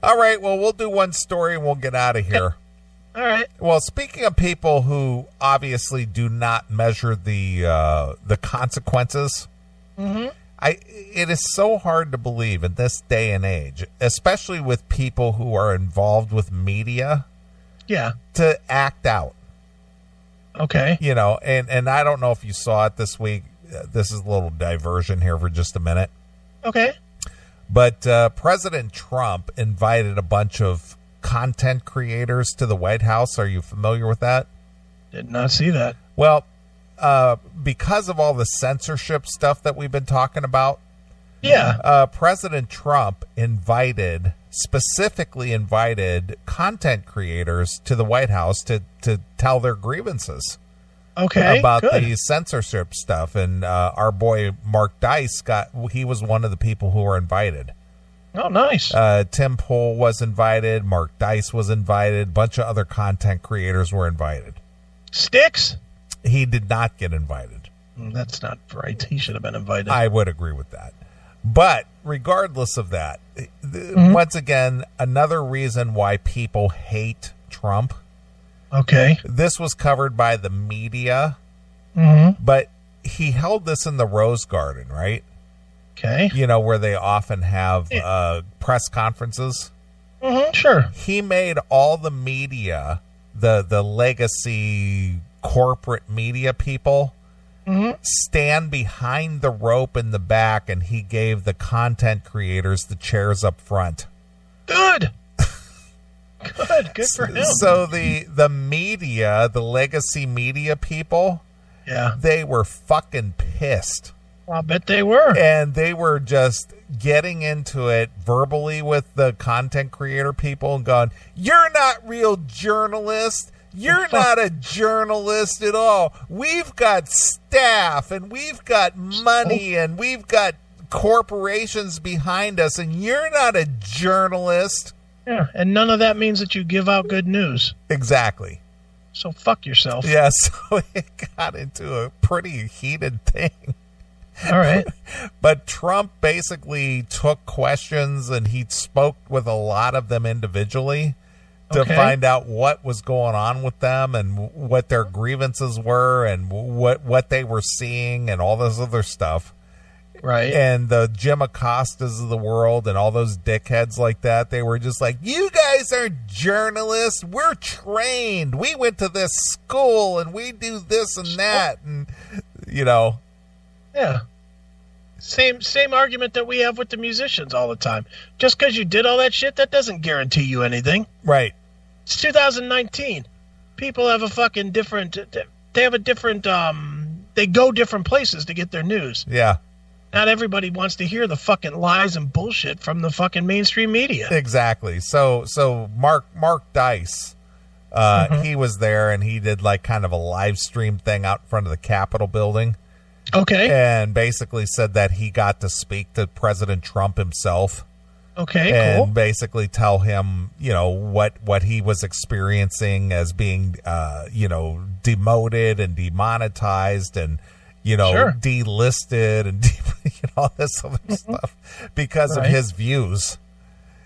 All right, well, we'll do one story and we'll get out of here. All right. Well, speaking of people who obviously do not measure the consequences, it is so hard to believe in this day and age, especially with people who are involved with media, to act out. Okay. You know, and I don't know if you saw it this week. This is a little diversion here for just a minute. Okay. But President Trump invited a bunch of content creators to the White House. Are you familiar with that? Did not see that. Well, because of all the censorship stuff that we've been talking about, President Trump specifically invited content creators to the White House to tell their grievances. Okay, about good. the censorship stuff, and our boy Mark Dice he was one of the people who were invited. Oh, nice. Tim Pool was invited, Mark Dice was invited, a bunch of other content creators were invited. Sticks? He did not get invited. That's not right. He should have been invited. I would agree with that. But regardless of that, once again, another reason why people hate Trump. Okay. This was covered by the media, but he held this in the Rose Garden, right? Okay. You know, where they often have press conferences. Sure. He made all the media, the legacy corporate media people, stand behind the rope in the back, and he gave the content creators the chairs up front. Good. Good for him. So the media, the legacy media people, they were fucking pissed. I'll bet they were. And they were just getting into it verbally with the content creator people and going, "You're not real journalists. You're not a journalist at all. We've got staff and we've got money and we've got corporations behind us, and you're not a journalist." Yeah, and none of that means that you give out good news. Exactly. So fuck yourself. Yeah, so it got into a pretty heated thing. All right. But Trump basically took questions, and he spoke with a lot of them individually to find out what was going on with them and what their grievances were and what they were seeing and all this other stuff. Right. And the Jim Acostas of the world and all those dickheads like that, they were just like, "You guys are journalists. We're trained. We went to this school and we do this and that." And, you know. Yeah. Same argument that we have with the musicians all the time. Just because you did all that shit, that doesn't guarantee you anything. Right. It's 2019. People have a fucking different, they have a different, they go different places to get their news. Yeah. Not everybody wants to hear the fucking lies and bullshit from the fucking mainstream media. Exactly. So Mark Dice, he was there, and he did like kind of a live stream thing out in front of the Capitol building. Okay. And basically said that he got to speak to President Trump himself. Okay, and cool. basically tell him, you know, what he was experiencing as being, demoted and demonetized and, delisted and all this other stuff because of his views.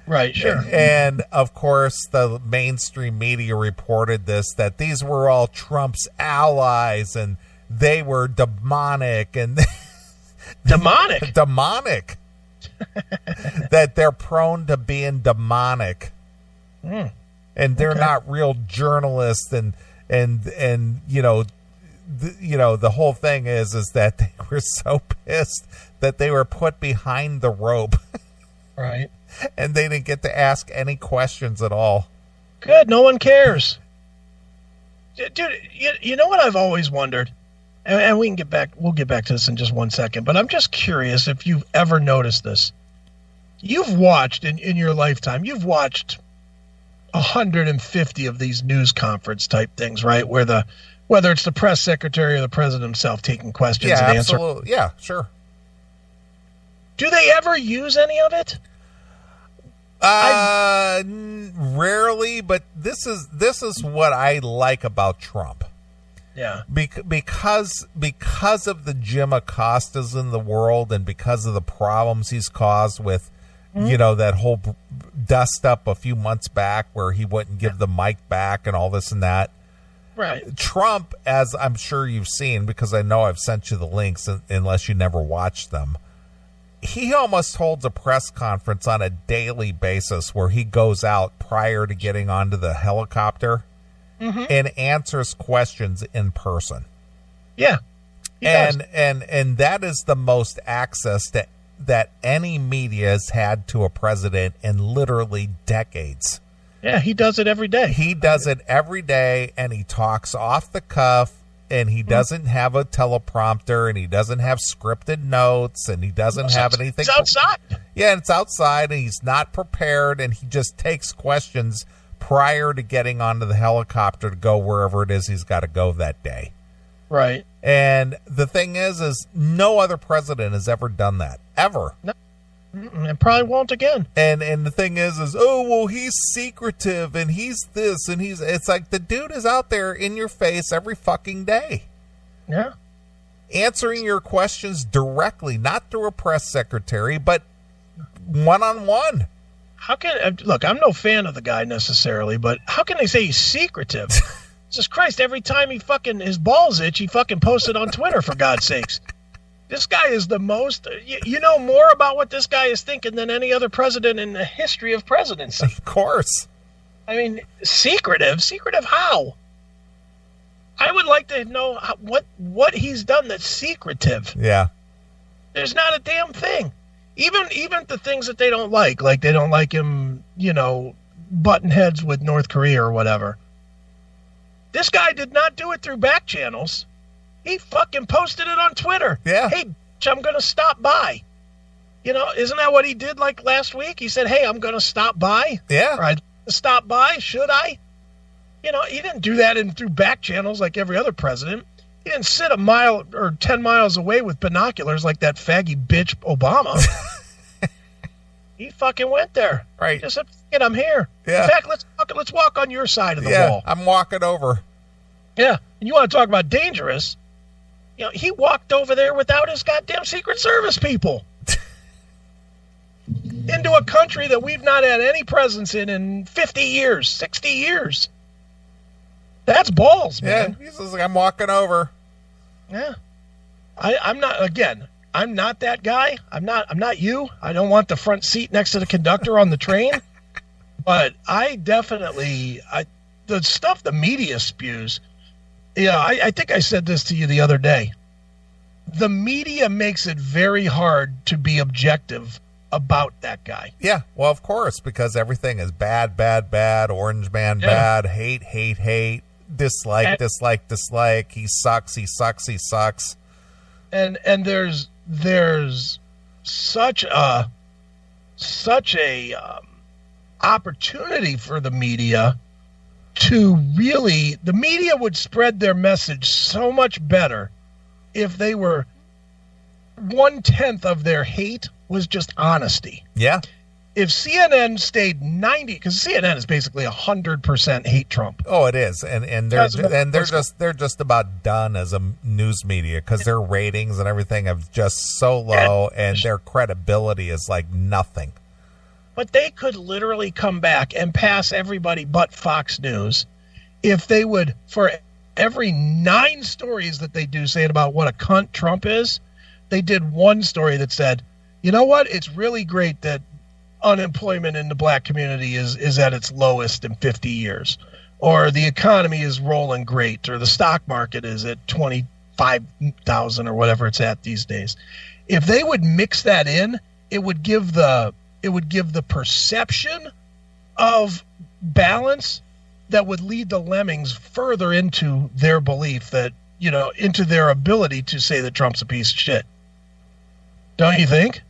Right, sure. And, of course, the mainstream media reported this, that these were all Trump's allies and they were demonic. And Demonic? Demonic. That they're prone to being demonic. And they're not real journalists. And the whole thing is that they were so pissed that they were put behind the rope. Right. And they didn't get to ask any questions at all. Good. No one cares. Dude, you know what I've always wondered? And we'll get back to this in just 1 second, but I'm just curious if you've ever noticed this. You've watched in your lifetime, you've watched 150 of these news conference type things, right? Whether it's the press secretary or the president himself taking questions and answering. Absolutely. Yeah, sure. Do they ever use any of it? Rarely, but this is what I like about Trump. Yeah. Because of the Jim Acostas in the world and because of the problems he's caused with you know, that whole dust up a few months back where he wouldn't give the mic back and all this and that. Right. Trump, as I'm sure you've seen, because I know I've sent you the links unless you never watched them, he almost holds a press conference on a daily basis where he goes out prior to getting onto the helicopter and answers questions in person. Yeah. And that is the most access that any media has had to a president in literally decades. Yeah, he does it every day. He does it every day, and he talks off the cuff, and he doesn't have a teleprompter, and he doesn't have scripted notes, and he doesn't have anything. It's outside. Yeah, and it's outside, and he's not prepared, and he just takes questions prior to getting onto the helicopter to go wherever it is he's got to go that day. Right. And the thing is no other president has ever done that, ever. No. And probably won't again. And the thing is, oh, well, he's secretive, and he's this, and it's like the dude is out there in your face every fucking day. Yeah. Answering your questions directly, not through a press secretary, but one-on-one. How can, look, I'm no fan of the guy necessarily, but how can they say he's secretive? Jesus Christ, every time his balls itch, he fucking posts it on Twitter, for God's sakes. This guy is the most, you know more about what this guy is thinking than any other president in the history of presidency. Of course. I mean, secretive how? I would like to know what he's done that's secretive. Yeah. There's not a damn thing. Even the things that they don't like they don't like him, you know, butting heads with North Korea or whatever. This guy did not do it through back channels. He fucking posted it on Twitter. Yeah. Hey, bitch, I'm going to stop by. You know, isn't that what he did like last week? He said, hey, I'm going to stop by. Yeah. Or I'd stop by. Should I? You know, he didn't do that through back channels like every other president. He didn't sit a mile or 10 miles away with binoculars like that faggy bitch Obama. He fucking went there. Right. He just said, I'm here. Yeah. In fact, let's walk on your side of the wall. I'm walking over. Yeah. And you want to talk about dangerous? You know, he walked over there without his goddamn Secret Service people into a country that we've not had any presence in 50 years, 60 years. That's balls, man. Yeah, he's just like, I'm walking over. Yeah. I'm not that guy. I'm not you. I don't want the front seat next to the conductor on the train. But I definitely, the stuff the media spews, yeah, I think I said this to you the other day. The media makes it very hard to be objective about that guy. Yeah, well, of course, because everything is bad, orange man bad, hate, dislike, he sucks. And there's such a opportunity for the media to really, the media would spread their message so much better if they were 1/10 of their hate was just honesty. Yeah. If CNN stayed 90, because CNN is basically 100% hate Trump. Oh, it is, and they're just about done as a news media because their ratings and everything have just so low, and their credibility is like nothing. But they could literally come back and pass everybody but Fox News if they would, for every 9 stories that they do saying about what a cunt Trump is, they did one story that said, you know what, it's really great that unemployment in the black community is at its lowest in 50 years, or the economy is rolling great, or the stock market is at 25,000 or whatever it's at these days. If they would mix that in, it would give the perception of balance that would lead the lemmings further into their belief that, you know, into their ability to say that Trump's a piece of shit. Don't you think?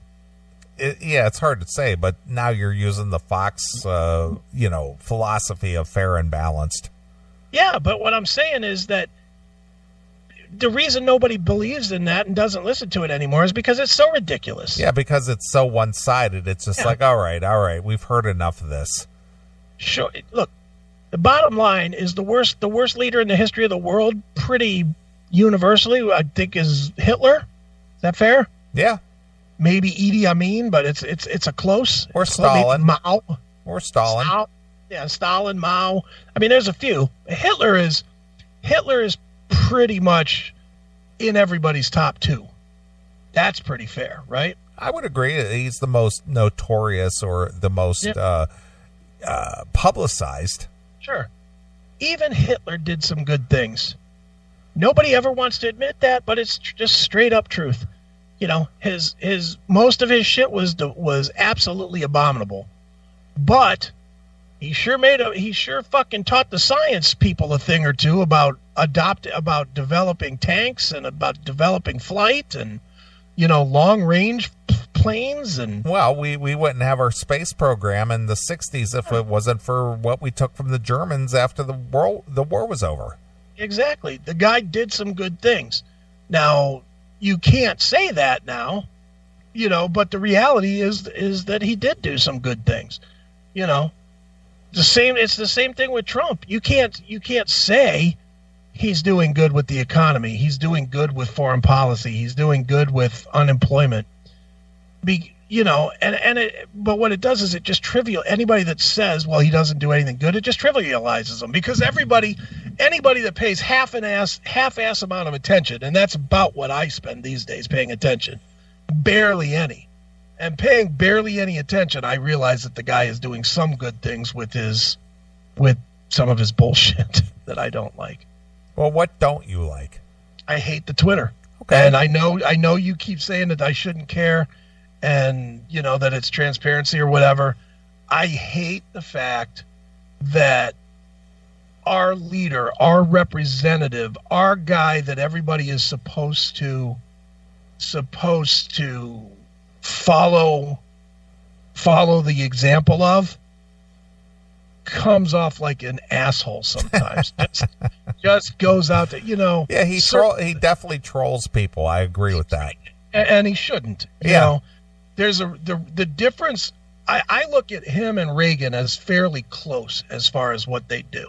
Yeah, it's hard to say, but now you're using the Fox, philosophy of fair and balanced. Yeah, but what I'm saying is that the reason nobody believes in that and doesn't listen to it anymore is because it's so ridiculous. Yeah, because it's so one-sided. It's just like, all right, we've heard enough of this. Sure. Look, the bottom line is the worst leader in the history of the world, pretty universally, I think, is Hitler. Is that fair? Yeah. maybe Idi Amin, but it's a close. Or Stalin. Mao. Or Stalin. Stalin, Mao. I mean, there's a few. Hitler is pretty much in everybody's top 2. That's pretty fair, right? I would agree. He's the most notorious or the most publicized. Sure. Even Hitler did some good things. Nobody ever wants to admit that, but it's just straight up truth. You know, his most of his shit was absolutely abominable, but he sure fucking taught the science people a thing or two about developing tanks and about developing flight and, you know, long range planes. And well, we wouldn't have our space program in the 60s if it wasn't for what we took from the Germans after the war was over. Exactly. The guy did some good things. Now, you can't say that now, you know, but the reality is that he did do some good things. You know, it's the same thing with Trump. You can't say he's doing good with the economy. He's doing good with foreign policy. He's doing good with unemployment. But what it does is it just anybody that says, well, he doesn't do anything good, it just trivializes him, because anybody that pays half-ass amount of attention, and that's about what I spend these days paying attention, barely any. And paying barely any attention, I realize that the guy is doing some good things with some of his bullshit that I don't like. Well, what don't you like? I hate the Twitter. Okay. And I know you keep saying that I shouldn't care, and you know that it's transparency or whatever. I hate the fact that our leader, our representative, our guy that everybody is supposed to follow the example of, comes off like an asshole sometimes. just goes out to, you know. Yeah, he definitely trolls people. I agree with that. And he shouldn't. You know, there's the difference. I look at him and Reagan as fairly close as far as what they do.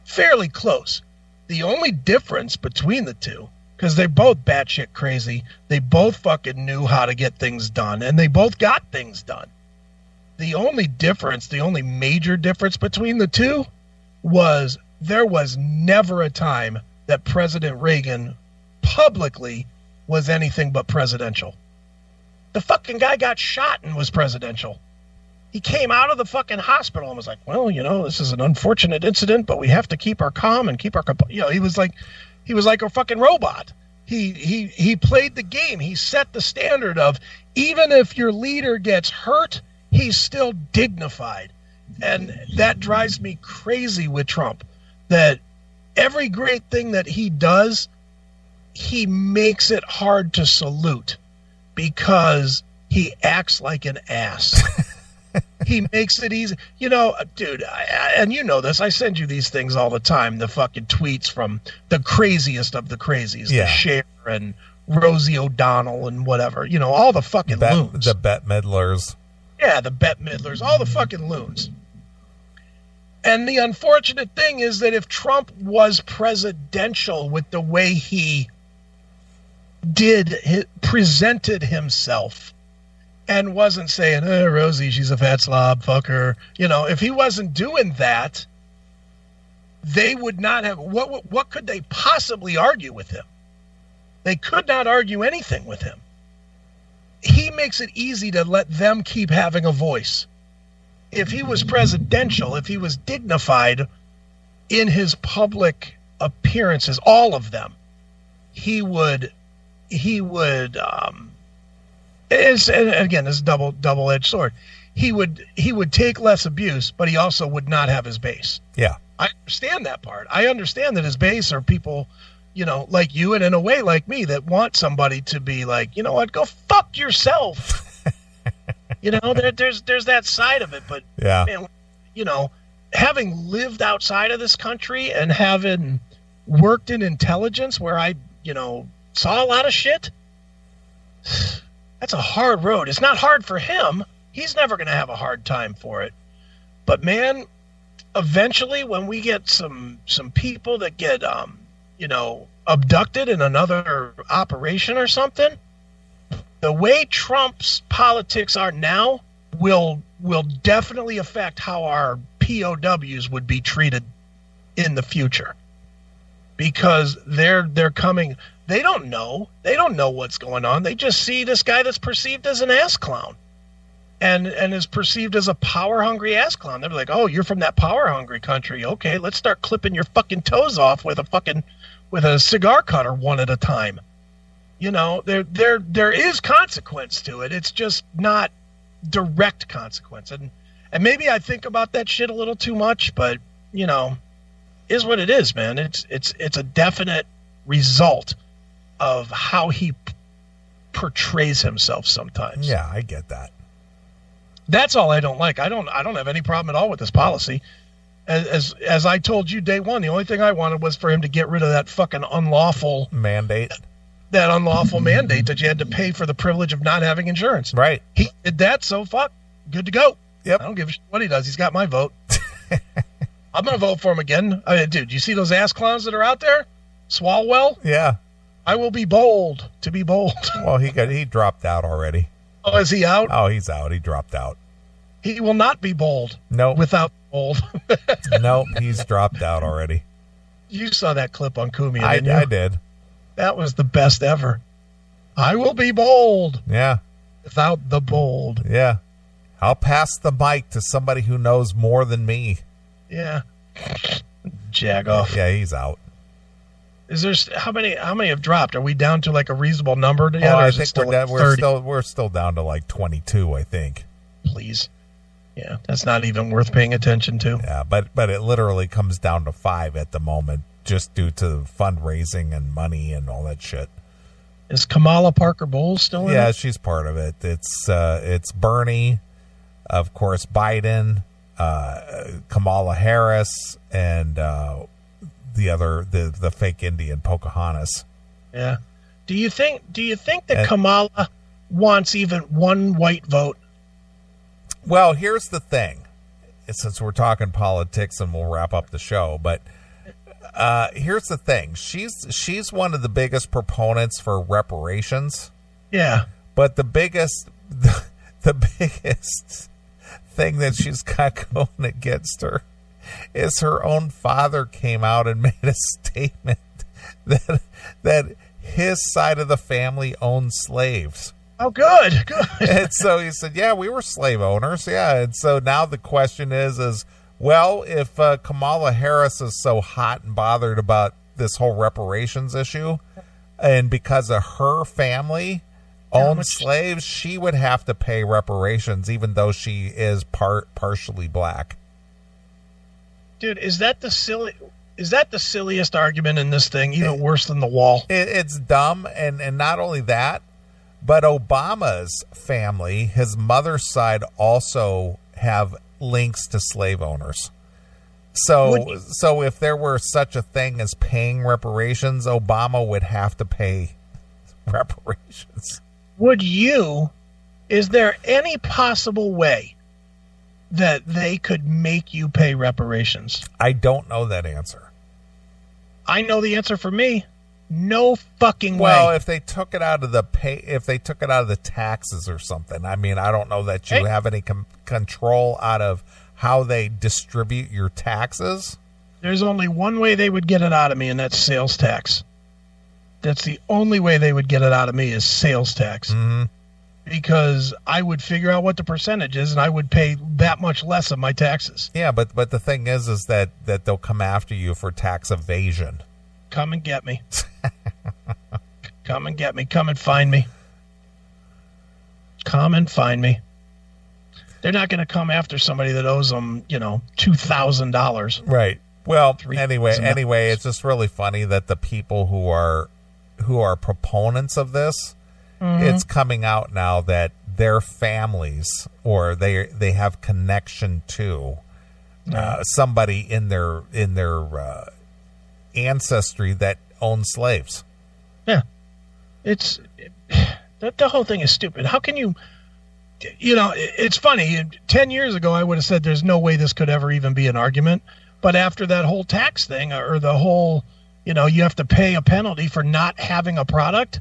Fairly close. The only difference between the two, because they're both batshit crazy, they both fucking knew how to get things done, and they both got things done. The only major difference between the two was there was never a time that President Reagan publicly was anything but presidential. The fucking guy got shot and was presidential. He came out of the fucking hospital and was like, well, you know, this is an unfortunate incident, but we have to keep our calm and keep our, you know, he was like a fucking robot. He played the game. He set the standard of, even if your leader gets hurt, he's still dignified. And that drives me crazy with Trump, that every great thing that he does, he makes it hard to salute because he acts like an ass. He makes it easy. You know, dude, and you know this, I send you these things all the time, the fucking tweets from the craziest of the crazies, the Cher and Rosie O'Donnell and whatever, you know, all the fucking loons. The Bette Midlers. Yeah, the Bette Midlers, all the fucking loons. And the unfortunate thing is that if Trump was presidential with the way he presented himself, and wasn't saying, Rosie, she's a fat slob, fuck her. You know, if he wasn't doing that, they would not have, what could they possibly argue with him? They could not argue anything with him. He makes it easy to let them keep having a voice. If he was presidential, if he was dignified in his public appearances, all of them, he would it's, and again, this is double-edged sword. He would take less abuse, but he also would not have his base. Yeah. I understand that part. I understand that his base are people, you know, like you, and in a way like me, that want somebody to be like, you know what, go fuck yourself. You know, there's that side of it, but yeah, man, you know, having lived outside of this country and having worked in intelligence where I, you know, saw a lot of shit, that's a hard road. It's not hard for him. He's never going to have a hard time for it. But man, eventually when we get some people that get, you know, abducted in another operation or something, the way Trump's politics are now will definitely affect how our POWs would be treated in the future, because they're coming. They don't know what's going on. They just see this guy that's perceived as an ass clown, and is perceived as a power hungry ass clown. They're like, oh, you're from that power hungry country. Okay, let's start clipping your fucking toes off with a cigar cutter one at a time. You know, there is consequence to it. It's just not direct consequence. And maybe I think about that shit a little too much, but you know, is what it is, man. It's a definite result of how he portrays himself sometimes. Yeah, I get that. That's all I don't like. I don't have any problem at all with this policy. As I told you day one, the only thing I wanted was for him to get rid of that fucking unlawful mandate. That unlawful mandate that you had to pay for the privilege of not having insurance. Right. He did that, so fuck. Good to go. Yep. I don't give a shit what he does. He's got my vote. I'm going to vote for him again. I mean, dude, you see those ass clowns that are out there? Swalwell? Yeah. I will be bold to be bold. Well, he dropped out already. Oh, is he out? Oh, he's out. He dropped out. He will not be bold. No. Without bold. No, he's dropped out already. You saw that clip on Kumi, I didn't you? I did. That was the best ever. I will be bold. Yeah. Without the bold. Yeah. I'll pass the mic to somebody who knows more than me. Yeah. Jag off. Yeah, he's out. Is there how many have dropped? Are we down to like a reasonable number yet? Oh, or I is it think still like we're still down to like 22, I think. Please. Yeah, that's not even worth paying attention to. Yeah, but it literally comes down to 5 at the moment, just due to fundraising and money and all that shit. Is Kamala Parker Bowles still in Yeah, it? she's part of it. It's Bernie, of course, Biden, Kamala Harris, and the fake Indian Pocahontas. Yeah. Do you think that Kamala wants even one white vote? Well, here's the thing. Since we're talking politics, and we'll wrap up the show, but here's the thing. She's one of the biggest proponents for reparations. Yeah. But the biggest thing that she's got going against her is her own father came out and made a statement that his side of the family owned slaves. Oh, good. And so he said, yeah, we were slave owners. Yeah. And so now the question is, well, if Kamala Harris is so hot and bothered about this whole reparations issue, and because of her family owned slaves, she would have to pay reparations, even though she is partially black. Dude, is that the silliest argument in this thing? Even worse than the wall. It's dumb, and not only that, but Obama's family, his mother's side, also have links to slave owners. So if there were such a thing as paying reparations, Obama would have to pay reparations. Is there any possible way that they could make you pay reparations? I don't know that answer. I know the answer for me. No fucking way. Well, if they took it out of the taxes or something, I mean, I don't know that you have any control out of how they distribute your taxes. There's only one way they would get it out of me, and that's sales tax. That's the only way they would get it out of me is sales tax. Mm-hmm. Because I would figure out what the percentage is, and I would pay that much less of my taxes. Yeah, but the thing is that they'll come after you for tax evasion. Come and get me. Come and get me. Come and find me. Come and find me. They're not going to come after somebody that owes them, $2,000. Right. Well, anyway, it's just really funny that the people who are proponents of this, mm-hmm. It's coming out now that their families or they have connection to somebody in their ancestry that owned slaves. Yeah. The whole thing is stupid. How can you it's funny. 10 years ago, I would have said there's no way this could ever even be an argument. But after that whole tax thing or the whole, you have to pay a penalty for not having a product,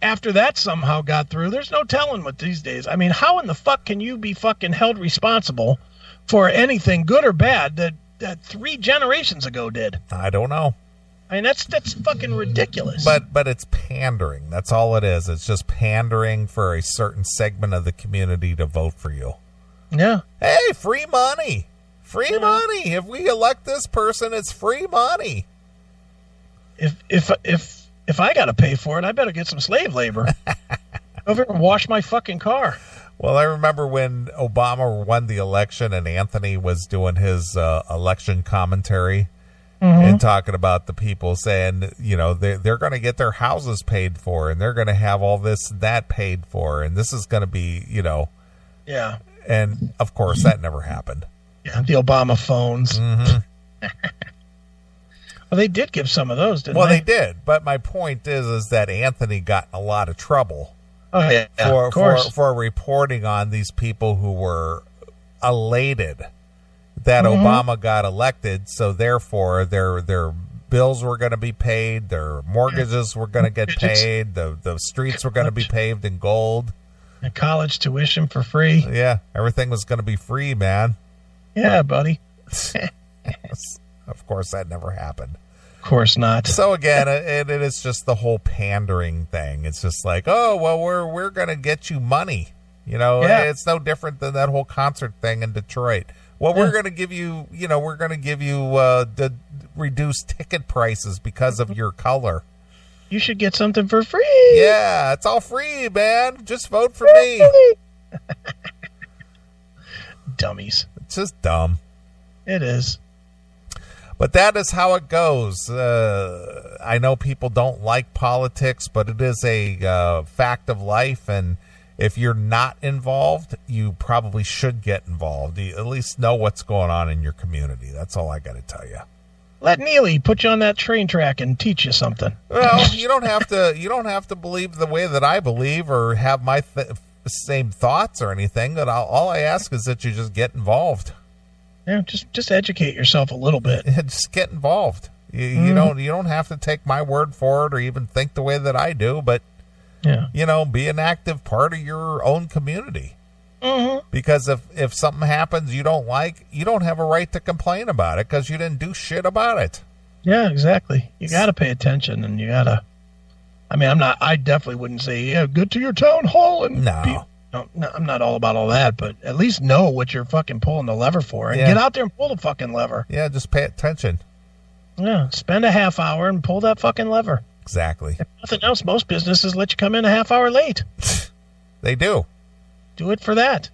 after that somehow got through, there's no telling what these days. I mean, how in the fuck can you be fucking held responsible for anything good or bad that 3 generations ago did? I don't know. I mean, that's fucking ridiculous. But it's pandering. That's all it is. It's just pandering for a certain segment of the community to vote for you. Yeah. Hey, free money. Free money. If we elect this person, it's free money. If I got to pay for it, I better get some slave labor. Over and wash my fucking car. Well, I remember when Obama won the election and Anthony was doing his election commentary and talking about the people saying, you know, they're going to get their houses paid for and they're going to have all this, that paid for. And this is going to be, you know. Yeah. And, of course, that never happened. Yeah, the Obama phones. Mm-hmm. Well, they did give some of those, didn't they? Well, they did. But my point is that Anthony got in a lot of trouble. Oh, yeah, of course. For reporting on these people who were elated that Obama got elected, so therefore their bills were going to be paid, their mortgages were going to get paid, the streets were going to be paved in gold. And college tuition for free. Yeah, everything was going to be free, man. Yeah, buddy. Of course, that never happened. Of course not. So again, it is just the whole pandering thing. It's just like, oh, well, we're going to get you money. You know, It's no different than that whole concert thing in Detroit. Well, we're going to give you, the reduced ticket prices because of your color. You should get something for free. Yeah, it's all free, man. Just vote for me. Dummies. It's just dumb. It is. But that is how it goes. I know people don't like politics, but it is a fact of life. And if you're not involved, you probably should get involved. You at least know what's going on in your community. That's all I got to tell you. Let Neely put you on that train track and teach you something. Well, you don't have to. You don't have to believe the way that I believe or have my same thoughts or anything. But all I ask is that you just get involved. Yeah, just educate yourself a little bit. Just get involved. You don't have to take my word for it or even think the way that I do. But be an active part of your own community. Mm-hmm. Because if something happens you don't like, you don't have a right to complain about it because you didn't do shit about it. Yeah, exactly. You got to pay attention, and you got to. I mean, I definitely wouldn't say, get to your town hall and. No, I'm not all about all that, but at least know what you're fucking pulling the lever for, and get out there and pull the fucking lever. Yeah, just pay attention. Yeah, spend a half hour and pull that fucking lever. Exactly. If nothing else, most businesses let you come in a half hour late. They do. Do it for that.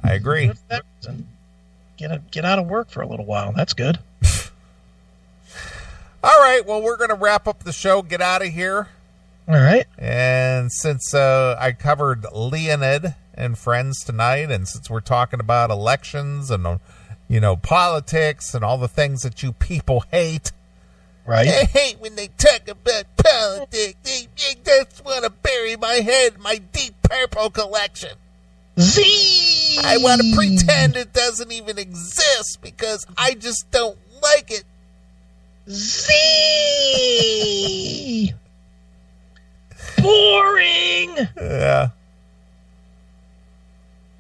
I agree. Do it for that reason. Get out of work for a little while. That's good. All right. Well, we're going to wrap up the show. Get out of here. All right. And since I covered Leonid and Friends tonight, and since we're talking about elections and politics and all the things that you people hate. Right. I hate when they talk about politics. They just want to bury my head in my Deep Purple collection. Z. I want to pretend it doesn't even exist because I just don't like it. Z. Boring. Yeah.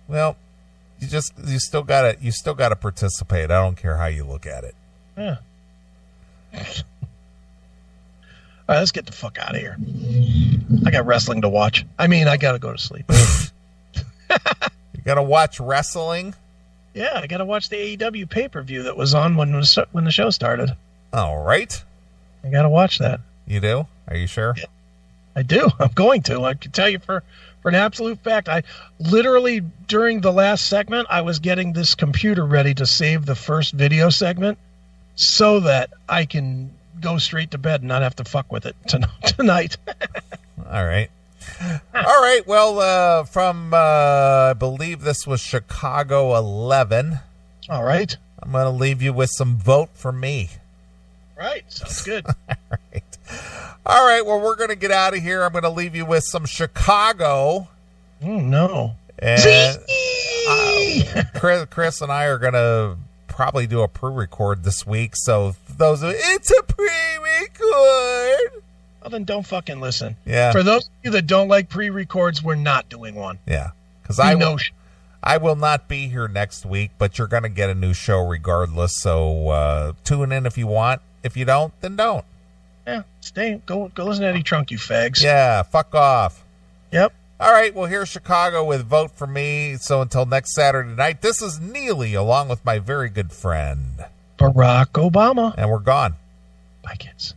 Well, you still gotta participate. I don't care how you look at it. Yeah. All right, let's get the fuck out of here. I got wrestling to watch. I mean, I gotta go to sleep. You gotta watch wrestling? Yeah, I gotta watch the AEW pay-per-view that was on when the show started. All right. I gotta watch that. You do? Are you sure? Yeah, I do. I'm going to. I can tell you for an absolute fact. I literally, during the last segment, I was getting this computer ready to save the first video segment so that I can go straight to bed and not have to fuck with it tonight. All right. All right. Well, from, I believe this was Chicago 11. All right. I'm going to leave you with some Vote for Me. Right. Sounds good. All right. All right. Well, we're going to get out of here. I'm going to leave you with some Chicago. Oh, no. And Chris and I are going to probably do a pre-record this week. So it's a pre-record. Well, then don't fucking listen. Yeah. For those of you that don't like pre-records, we're not doing one. Yeah. Because I will not be here next week, but you're going to get a new show regardless. So tune in if you want. If you don't, then don't. Yeah, go listen to Eddie Trunk, you fags. Yeah, fuck off. Yep. All right, well, here's Chicago with Vote for Me. So until next Saturday night, this is Neely along with my very good friend Barack Obama. And we're gone. Bye, kids.